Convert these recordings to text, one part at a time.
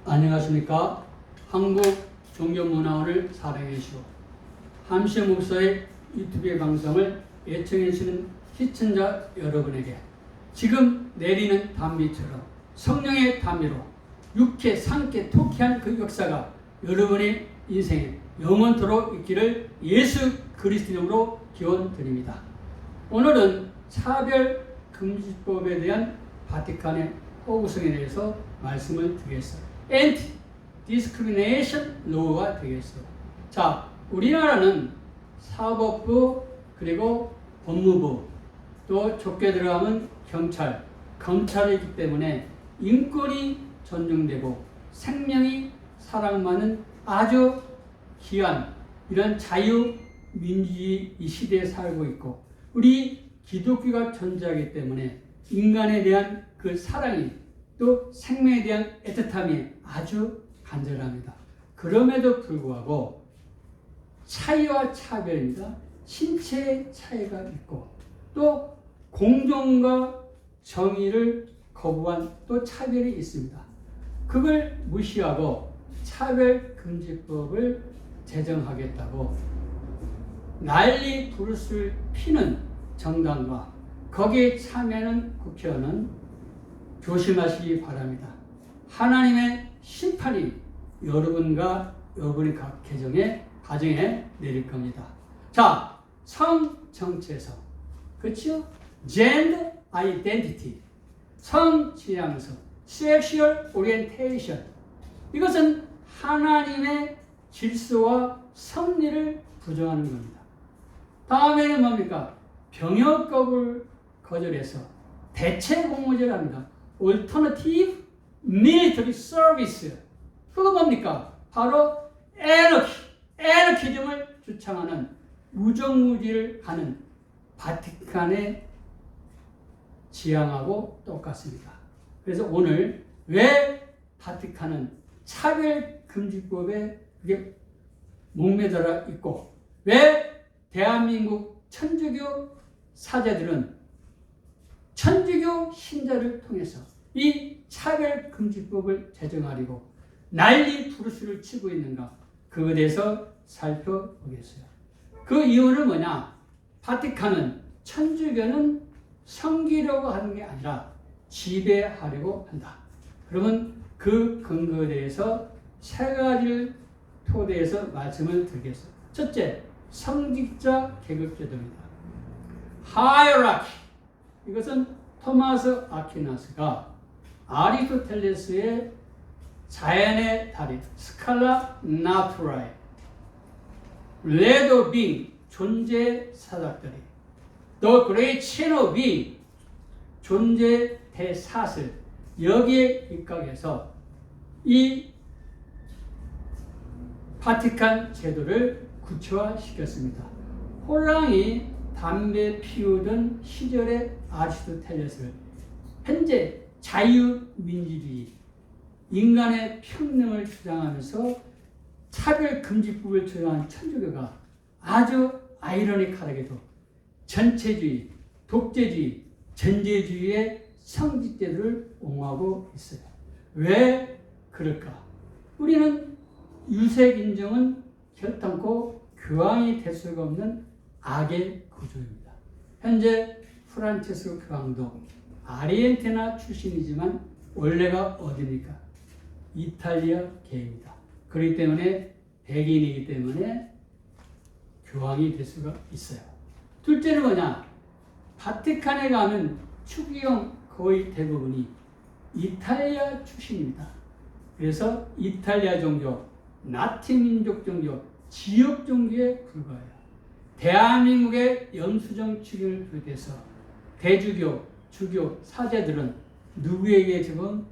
안녕하십니까. 한국 종교문화원을 사랑해 주시고 함시영 목사의 유튜브 방송을 애청해 주시는 시청자 여러분에게 지금 내리는 단비처럼 성령의 단비로 육회, 상쾌, 통쾌한 그 역사가 여러분의 인생에 영원토록 있기를 예수 그리스도 이름으로 기원드립니다. 오늘은 차별금지법에 대한 바티칸의 호구성에 대해서 말씀을 드리겠습니다. Anti-Discrimination Law가 되겠어요. 자, 우리나라는 사법부 그리고 법무부 또 좁게 들어가면 경찰, 검찰이기 때문에 인권이 존중되고 생명이 사랑받는 아주 귀한 이런 자유민주주의 이 시대에 살고 있고 우리 기독교가 존재하기 때문에 인간에 대한 그 사랑이 또 생명에 대한 애틋함이 아주 간절합니다. 그럼에도 불구하고 차이와 차별입니다. 신체의 차이가 있고 또 공정과 정의를 거부한 또 차별이 있습니다. 그걸 무시하고 차별금지법을 제정하겠다고 난리 부르스를 피는 정당과 거기에 참여하는 국회의원은 조심하시기 바랍니다. 하나님의 심판이 여러분과 여러분의 각 가정에 내릴 겁니다. 자, 성 정체성, 그렇죠? Gender Identity, 성 지향성, Sexual Orientation. 이것은 하나님의 질서와 섭리를 부정하는 겁니다. 다음에는 뭡니까? 병역법을 거절해서 대체 공모제를 합니다. Alternative Military Service. 그거 뭡니까? 바로 애너키즘을 주창하는 무정무지를 하는 바티칸의 지향하고 똑같습니다. 그래서 오늘 왜 바티칸은 차별금지법에 목매달아 있고 왜 대한민국 천주교 사제들은 천주교 신자를 통해서 이 차별금지법을 제정하려고 난리 부르스를 치고 있는가 그것에 대해서 살펴보겠어요. 그 이유는 뭐냐? 바티칸은 천주교는 섬기려고 하는 게 아니라 지배하려고 한다. 그러면 그 근거에 대해서 세 가지를 토대해서 말씀을 드리겠습니다. 첫째, 성직자 계급제도입니다. 하이어라키. 이것은 토마스 아퀴나스가 아리스토텔레스의 자연의 달인 스칼라 나투라의 레더 빙 존재 사닥들이 The Great Chain of Being 존재 대사슬 여기에 입각해서 이 바티칸 제도를 구체화시켰습니다. 호랑이 담배 피우던 시절의 아리스토텔레스를 현재 자유민주주의, 인간의 평등을 주장하면서 차별금지법을 주장한 천주교가 아주 아이러니컬하게도 전체주의, 독재주의, 전제주의의 성직제도를 옹호하고 있어요. 왜 그럴까? 우리는 유색인종은 결단코 교황이 될 수가 없는 악의 구조입니다. 현재 프란체스코 교황도 아르헨티나 출신이지만 원래가 어디입니까? 이탈리아계입니다. 그렇기 때문에 백인이기 때문에 교황이 될 수가 있어요. 둘째는 뭐냐? 바티칸에 가면 추기경 거의 대부분이 이탈리아 출신입니다. 그래서 이탈리아 종교, 라틴 민족 종교, 지역 종교에 불과해요. 대한민국의 영수정 추기를 비롯해서 대주교, 주교, 사제들은 누구에게 지금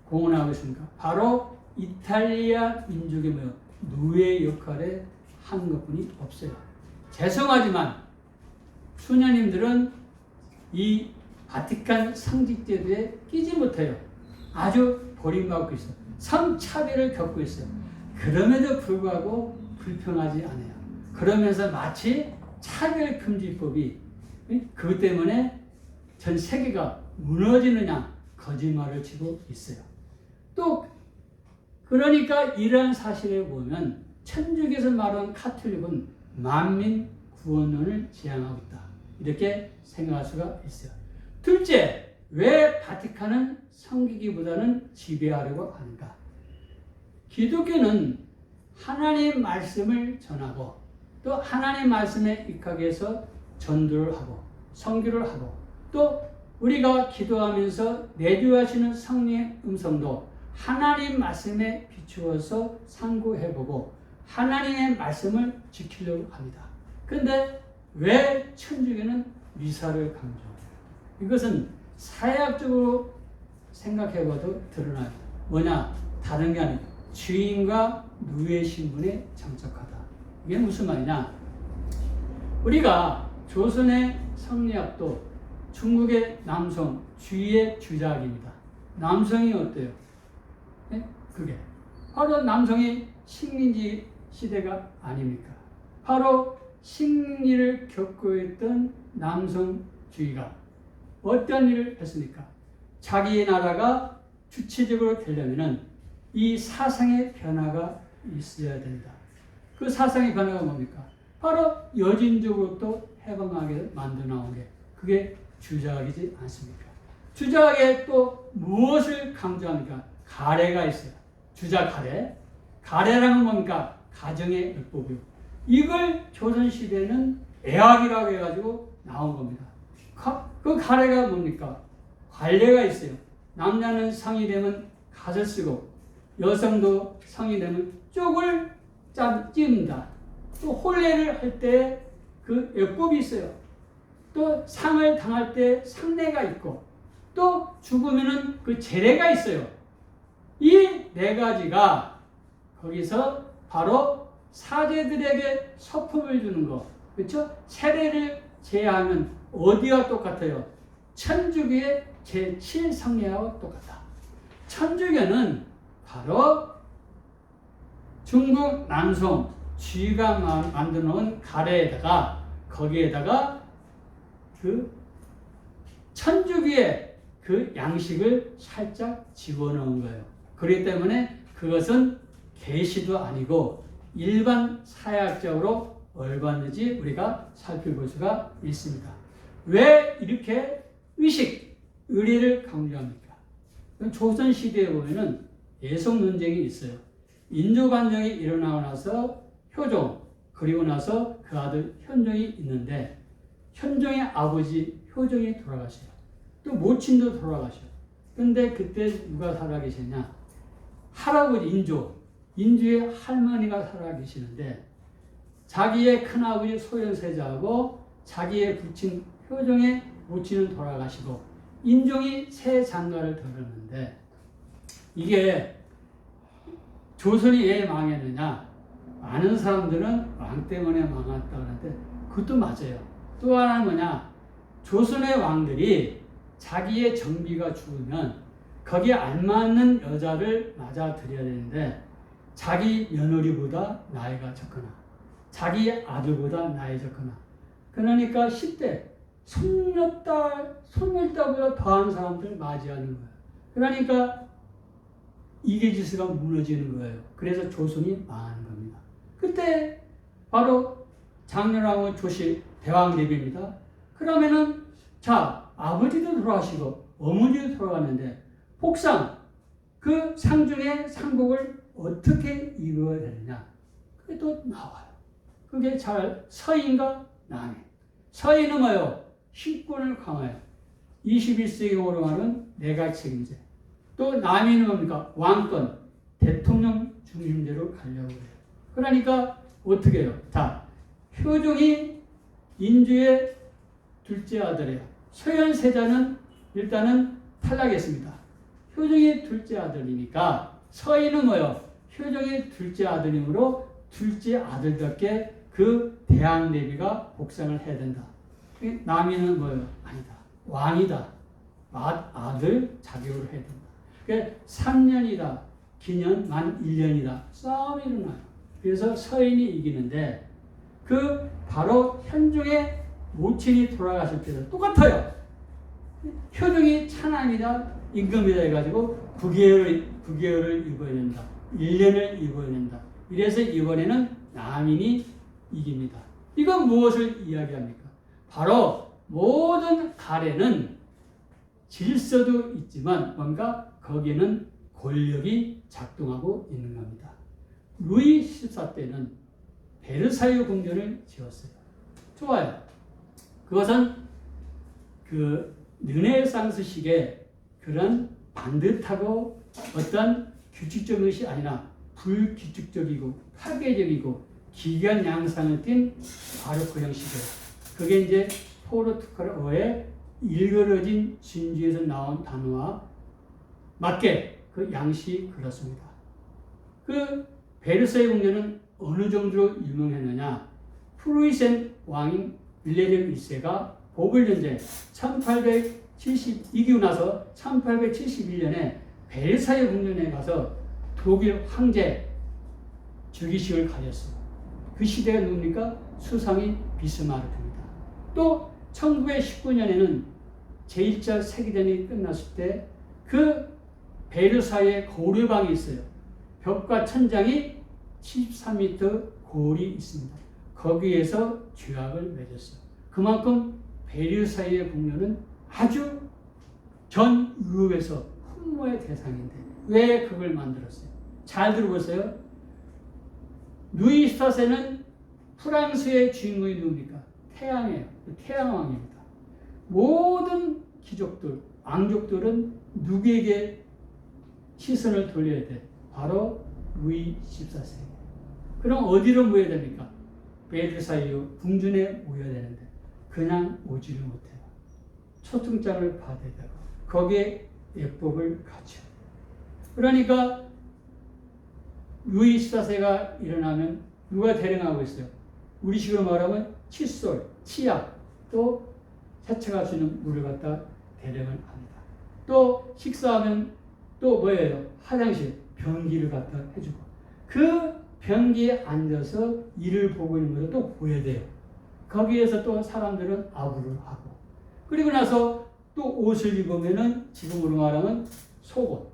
공헌하고 있습니까? 바로 이탈리아 민족의 노예 역할에 하는 것뿐이 없어요. 죄송하지만 수녀님들은 이 바티칸 상직제도에 끼지 못해요. 아주 버림받고 있어요. 성차별을 겪고 있어요. 그럼에도 불구하고 불평하지 않아요. 그러면서 마치 차별금지법이 그것 때문에 전 세계가 무너지느냐 거짓말을 치고 있어요. 또 그러니까 이러한 사실에 보면 천주교에서 말하는 카톨릭은 만민 구원론을 지향하고 있다. 이렇게 생각할 수가 있어요. 둘째, 왜 바티칸은 섬기기보다는 지배하려고 하는가? 기독교는 하나님 말씀을 전하고 또 하나님 말씀에 입각해서 전도를 하고 선교를 하고 또 우리가 기도하면서 내주하시는 성령의 음성도 하나님 말씀에 비추어서 상고해보고 하나님의 말씀을 지키려고 합니다. 그런데 왜 천주교는 미사를 강조해요? 이것은 사회학적으로 생각해봐도 드러나요. 뭐냐? 다른 게 아니고 주인과 누의 신분에 장착하다. 이게 무슨 말이냐? 우리가 조선의 성리학도 중국의 남성, 주의의 주작입니다. 남성이 어때요? 네? 그게 바로 남성이 식민지 시대가 아닙니까? 바로 식민지를 겪고 있던 남성주의가 어떤 일을 했습니까? 자기 나라가 주체적으로 되려면 이 사상의 변화가 있어야 된다. 그 사상의 변화가 뭡니까? 바로 여진족으로 또 해방하게 만들어 나온 게 그게 주작이지 않습니까? 주작에 또 무엇을 강조합니까? 가래가 있어요. 주작 가래. 가래라는 뭡니까? 가정의 율법이요. 이걸 조선시대는 애학이라고 해가지고 나온 겁니다. 그 가래가 뭡니까? 관례가 있어요. 남자는 성이 되면 갓을 쓰고 여성도 성이 되면 쪽을 찝는다. 또 혼례를 할 때 그 율법이 있어요. 또 상을 당할 때 상례가 있고 또 죽으면은 그 제례가 있어요. 이 네 가지가 거기서 바로 사제들에게 서품을 주는 거, 그렇죠? 세례를 제하면 어디와 똑같아요? 천주교의 제7성례하고 똑같다. 천주교는 바로 중국 남송 쥐가 만들어 놓은 가래에다가 거기에다가 그 천주교의 그 양식을 살짝 집어넣은 거예요. 그렇기 때문에 그것은 계시도 아니고 일반 사회학적으로 얼마든지 우리가 살펴볼 수가 있습니다. 왜 이렇게 의리를 강조합니까? 조선시대에 보면은 예속 논쟁이 있어요. 인조반정이 일어나고 나서 효종, 그리고 나서 그 아들 현종이 있는데 현종의 아버지 효종이 돌아가셔요. 또 모친도 돌아가셔요. 근데 그때 누가 살아계시냐? 할아버지 인주의 할머니가 살아계시는데 자기의 큰아버지 소현세자하고 자기의 부친 효종의 모친은 돌아가시고 인종이 새 장가를 들었는데 이게 조선이 왜 망했느냐? 많은 사람들은 왕 때문에 망했다고 하는데 그것도 맞아요. 또 하나는 뭐냐? 조선의 왕들이 자기의 정비가 죽으면 거기에 알맞는 여자를 맞아들여야 되는데 자기 며느리보다 나이가 적거나 자기 아들보다 나이 적거나 그러니까 10대 손녀딸보다 더한 사람들 맞이하는 거예요. 그러니까 이계지수가 무너지는 거예요. 그래서 조선이 망하는 겁니다. 그때 바로 장렬왕후 조실 대왕대비입니다. 그러면은 자 아버지도 돌아가시고 어머니도 돌아갔는데 복상 그 상중의 상복을 어떻게 입어야 되느냐? 그게 또 나와요. 그게 잘 서인과 남인. 서인은 뭐예요? 신권을 강화해요. 21세기로 말하는 내각 책임제. 또 남인은 뭡니까? 왕권, 대통령 중심제로 가려고 해요. 그러니까 어떻게 해요? 자, 효종이 인주의 둘째 아들이에요. 소현세자는 일단은 탈락했습니다. 효종이 둘째 아들이니까 서인은 뭐예요? 효종이 둘째 아들이므로 둘째 아들답게 그 대왕내비가 복상을 해야 된다. 남인은 뭐예요? 아니다. 왕이다. 아들 자격으로 해야 된다. 그러니까 3년이다. 기년 만 1년이다. 싸움이 일어나요. 그래서 서인이 이기는데 그 바로 현종의 모친이 돌아가실 때도 똑같아요. 효종이 차남이다 임금이다 해가지고 부계열을 입어야 된다. 1년을 입어야 된다. 이래서 이번에는 남인이 이깁니다. 이건 무엇을 이야기합니까? 바로 모든 가래는 질서도 있지만 뭔가 거기에는 권력이 작동하고 있는 겁니다. 루이 14 때는 베르사유 궁전을 지었어요. 좋아요. 그것은 그 르네상스식의 그런 반듯하고 어떤 규칙적인 것이 아니라 불규칙적이고 파괴적이고 기괴한 양상을 띤 바로크 형식이에요. 그게 이제 포르투갈어의 일그러진 진주에서 나온 단어와 맞게 그 양식이 그렇습니다. 그 베르사유 궁전은 어느 정도로 유명했느냐? 프루이센 왕인 빌레헴 1세가 보글전쟁 1870 이기고 나서 1871년에 베르사유 궁전에 가서 독일 황제 즉위식을 가졌어요. 그 시대가 누굽니까? 수상이 비스마르크입니다. 또 1919년에는 제1차 세계대전이 끝났을 때 그 베르사유의 고려방이 있어요. 벽과 천장이 73m 고울이 있습니다. 거기에서 죄악을 맺었어요. 그만큼 베르사유의 궁전은 아주 전 유럽에서 흠모의 대상인데 왜 그걸 만들었어요? 잘 들어보세요. 루이 14세는 프랑스의 주인공이 누굽니까? 태양이에요. 태양왕입니다. 모든 귀족들, 왕족들은 누구에게 시선을 돌려야 돼? 바로 루이 14세예요. 그럼 어디로 모여야 됩니까? 베르사유 궁전에 모여야 되는데 그냥 오지를 못해요. 초청장을 받아야 되고 거기에 예법을 갖춰요. 그러니까 루이 14세가 일어나면 누가 대령하고 있어요? 우리식으로 말하면 칫솔, 치약, 또 세척할 수 있는 물을 갖다 대령을 합니다. 또 식사하면 또 뭐예요? 화장실, 변기를 갖다 해주고 그 변기에 앉아서 일을 보고 있는 것을 또 보여야 돼요. 거기에서 또 사람들은 아부를 하고 그리고 나서 또 옷을 입으면은 지금으로 말하면 속옷,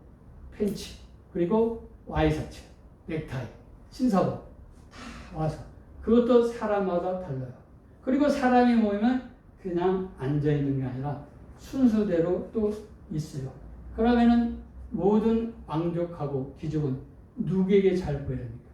팬츠, 그리고 와이셔츠, 넥타이, 신사복 다 와서 그것도 사람마다 달라요. 그리고 사람이 모이면 그냥 앉아있는 게 아니라 순서대로 또 있어요. 그러면은 모든 왕족하고 귀족은 누구에게 잘 보여야 됩니까?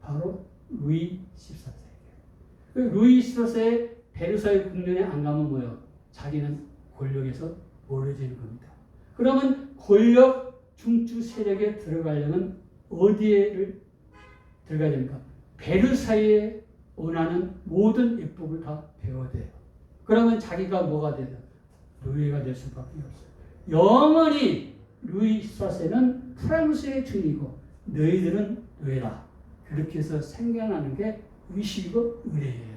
바로 루이 14세에게. 루이 14세의 베르사유 궁전에 안 가면 뭐예요? 자기는 권력에서 멀어지는 겁니다. 그러면 권력 중추 세력에 들어가려면 어디에를 들어가야 됩니까? 베르사유에 원하는 모든 예법을 다 배워야 돼요. 그러면 자기가 뭐가 돼요? 노예가 될 수밖에 없어요. 영원히 루이 14세는 프랑스의 주인이고 너희들은 노예라. 그렇게 해서 생겨나는 게 의식이고 의례예요.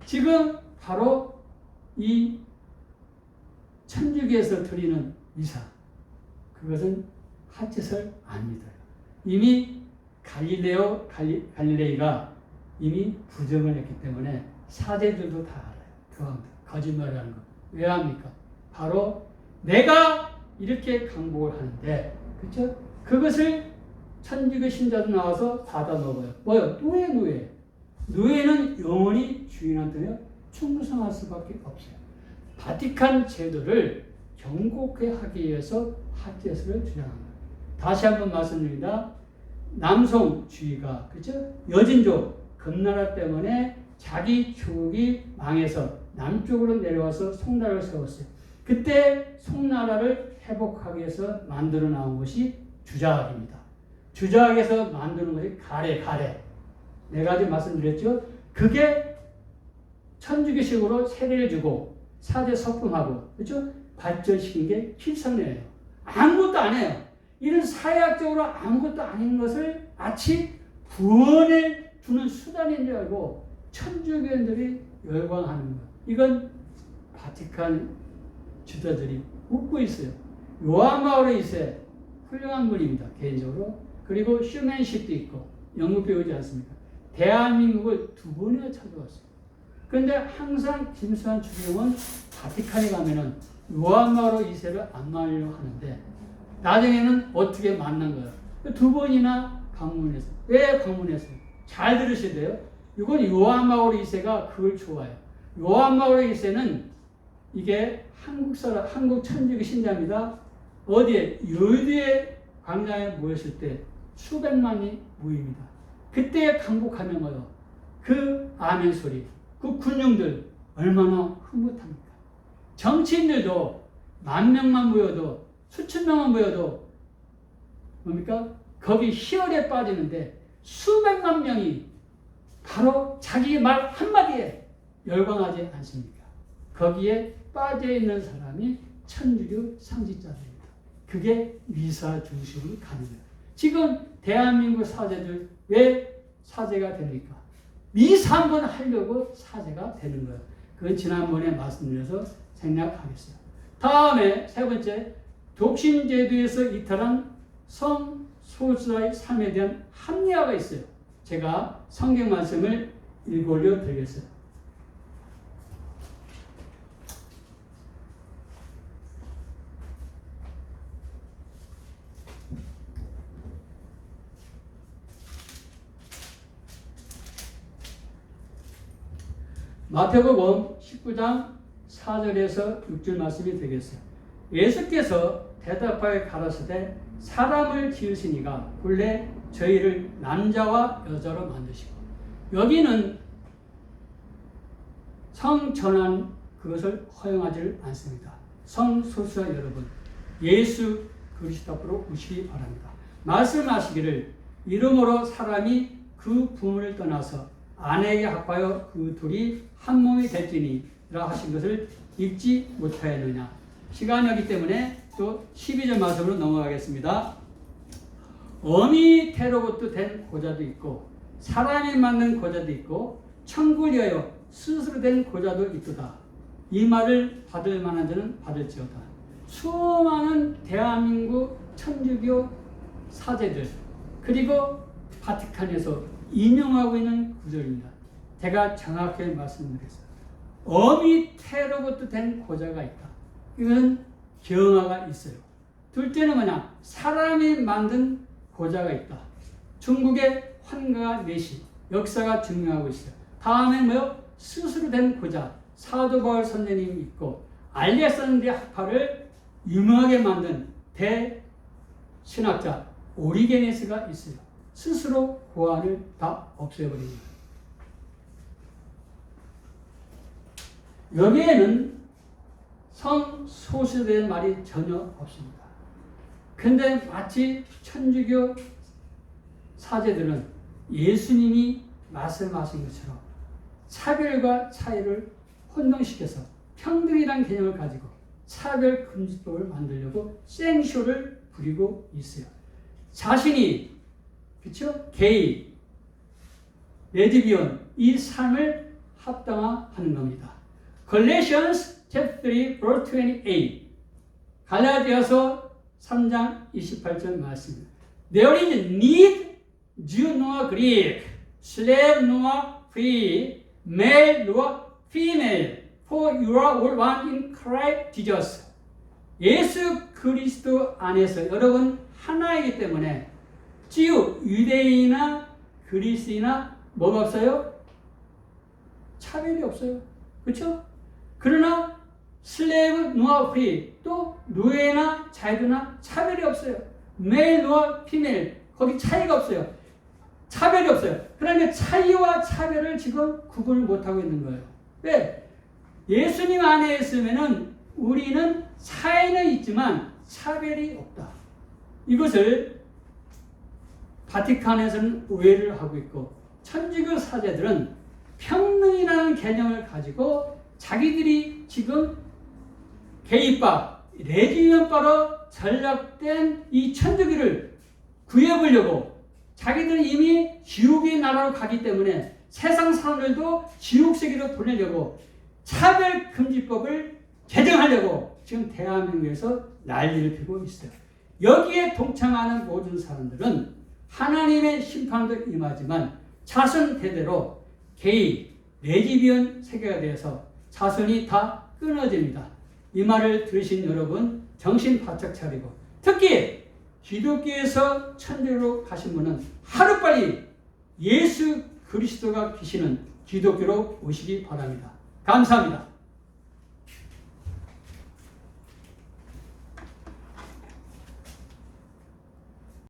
지금 바로 이 천주교에서 드리는 미사 그것은 핫짓을 안 믿어요. 이미 갈릴레이가 이미 부정을 했기 때문에 사제들도 다 알아요. 그건 거짓말이라는 거. 왜 합니까? 바로 내가 이렇게 강복을 하는데 그렇죠? 그것을 천주교 신자도 나와서 받아 먹어요. 뭐요? 노예. 노예는 영원히 주인한테 충성할 수밖에 없어요. 바티칸 제도를 경고케 하기 위해서 핫짓을 주장합니다. 다시 한번 말씀드립니다. 남성주의가 그렇죠? 여진족 금나라 때문에 자기 조국이 망해서 남쪽으로 내려와서 송나라를 세웠어요. 그때 송나라를 회복하기 위해서 만들어 나온 것이 주자학입니다. 주자학에서 만드는 것이 가래. 네 가지 말씀드렸죠. 그게 천주교식으로 세례를 주고 사제 석봉하고 그렇죠? 발전시킨 게 필성례예요. 아무것도 안 해요. 이런 사회학적으로 아무것도 아닌 것을 마치 구원을 주는 수단인 줄 알고 천주교인들이 열광하는 것. 이건 바티칸 주자들이 웃고 있어요. 요한 바오로 2세 훌륭한 분입니다. 개인적으로. 그리고 슈맨십도 있고 영국 배우지 않습니까? 대한민국을 2번이나 찾아왔어요. 그런데 항상 김수환 주교는 바티칸에 가면은 요한 바오로 2세를 안 만나려고 하는데 나중에는 어떻게 만난 거예요? 두 번이나 방문했어요. 왜 방문했어요? 잘 들으셔야 돼요. 이건 요한 바울 2세가 그걸 좋아해요. 요한 바울 2세는 이게 한국 천주교 신자입니다. 어디에? 여의도의 광장에 모였을 때 수백만이 모입니다. 그때 강복하는 거요. 그 아멘 소리, 그 군중들 얼마나 흐뭇합니까? 정치인들도 10,000명만 모여도 수천 명만 모여도 뭡니까? 거기 희열에 빠지는데 수백만 명이 바로 자기 말 한마디에 열광하지 않습니까? 거기에 빠져있는 사람이 천주교 상직자들입니다. 그게 미사 중심으로 가는 거예요. 지금 대한민국 사제들 왜 사제가 됩니까? 미사 한번 하려고 사제가 되는 거예요. 그건 지난번에 말씀드려서 생략하겠어요. 다음에 세 번째, 독신제도에서 이탈한 성소수자의 삶에 대한 합리화가 있어요. 제가 성경 말씀을 읽어올려 드리겠어요. 마태복음 19장 4절에서 6절 말씀이 되겠어요. 예수께서 대답하여 가라사대 사람을 지으시니가 본래 저희를 남자와 여자로 만드시고, 여기는 성전환 그것을 허용하지 않습니다. 성소수자 여러분, 예수 그리스도 앞으로 오시기 바랍니다. 말씀하시기를 이러므로 사람이 그 부모를 떠나서 아내에게 합하여 그 둘이 한 몸이 될지니 라 하신 것을 읽지 못하였느냐. 시간이 없기 때문에 또 12절 말씀으로 넘어가겠습니다. 어미 태로부터 된 고자도 있고 사람이 만든 고자도 있고 천국을 위하여 스스로 된 고자도 있도다. 이 말을 받을 만한 자는 받을지어다. 수많은 대한민국 천주교 사제들 그리고 바티칸에서 인용하고 있는 구절입니다. 제가 정확하게 말씀드리겠습니다. 어미 태로부터 된 고자가 있다. 이것은 경화가 있어요. 둘째는 뭐냐? 사람이 만든 고자가 있다. 중국의 환가 내시 역사가 증명하고 있어요. 다음에 뭐요? 스스로 된 고자 사도 바울 선생님이 있고 알렉산드리 학파를 유명하게 만든 대신학자 오리게네스가 있어요. 스스로 고안을 다 없애버립니다. 여기에는 성소수에 대한 말이 전혀 없습니다. 근데 마치 천주교 사제들은 예수님이 말씀하신 것처럼 차별과 차이를 혼동시켜서 평등이라는 개념을 가지고 차별금지법을 만들려고 생쇼를 부리고 있어요. 자신이 그렇죠? 게이, 레즈비언 이 삶을 합당화하는 겁니다. Galatians chapter 3 verse 28 갈라디아서 3장 28절 말씀입니다. There is need Jew nor Greek, slave nor free, male nor female, for you are all one in Christ Jesus. 예수 그리스도 안에서 여러분 하나이기 때문에 지우, 유대인이나 그리스이나 뭐가 없어요? 차별이 없어요. 그렇죠? 그러나 슬레이브, 노아, 프리 또 노예나 자유나 차별이 없어요. 메일, 노아, 피메일 거기 차이가 없어요. 차별이 없어요. 그러니까 차이와 차별을 지금 구분을 못하고 있는 거예요. 왜? 예수님 안에 있으면은 우리는 차이는 있지만 차별이 없다. 이것을 바티칸에서는 오해를 하고 있고 천주교 사제들은 평등이라는 개념을 가지고 자기들이 지금 게이바, 레즈비언바로 전락된 이 천주교를 구해보려고 자기들은 이미 지옥의 나라로 가기 때문에 세상 사람들도 지옥 세계로 보내려고 차별금지법을 제정하려고 지금 대한민국에서 난리를 피고 있어요. 여기에 동참하는 모든 사람들은 하나님의 심판도 임하지만 자손 대대로 게이, 레즈비언 세계가 되어서 자손이 다 끊어집니다. 이 말을 들으신 여러분 정신 바짝 차리고 특히 기독교에서 천대로 가신 분은 하루빨리 예수 그리스도가 계시는 기독교로 오시기 바랍니다. 감사합니다.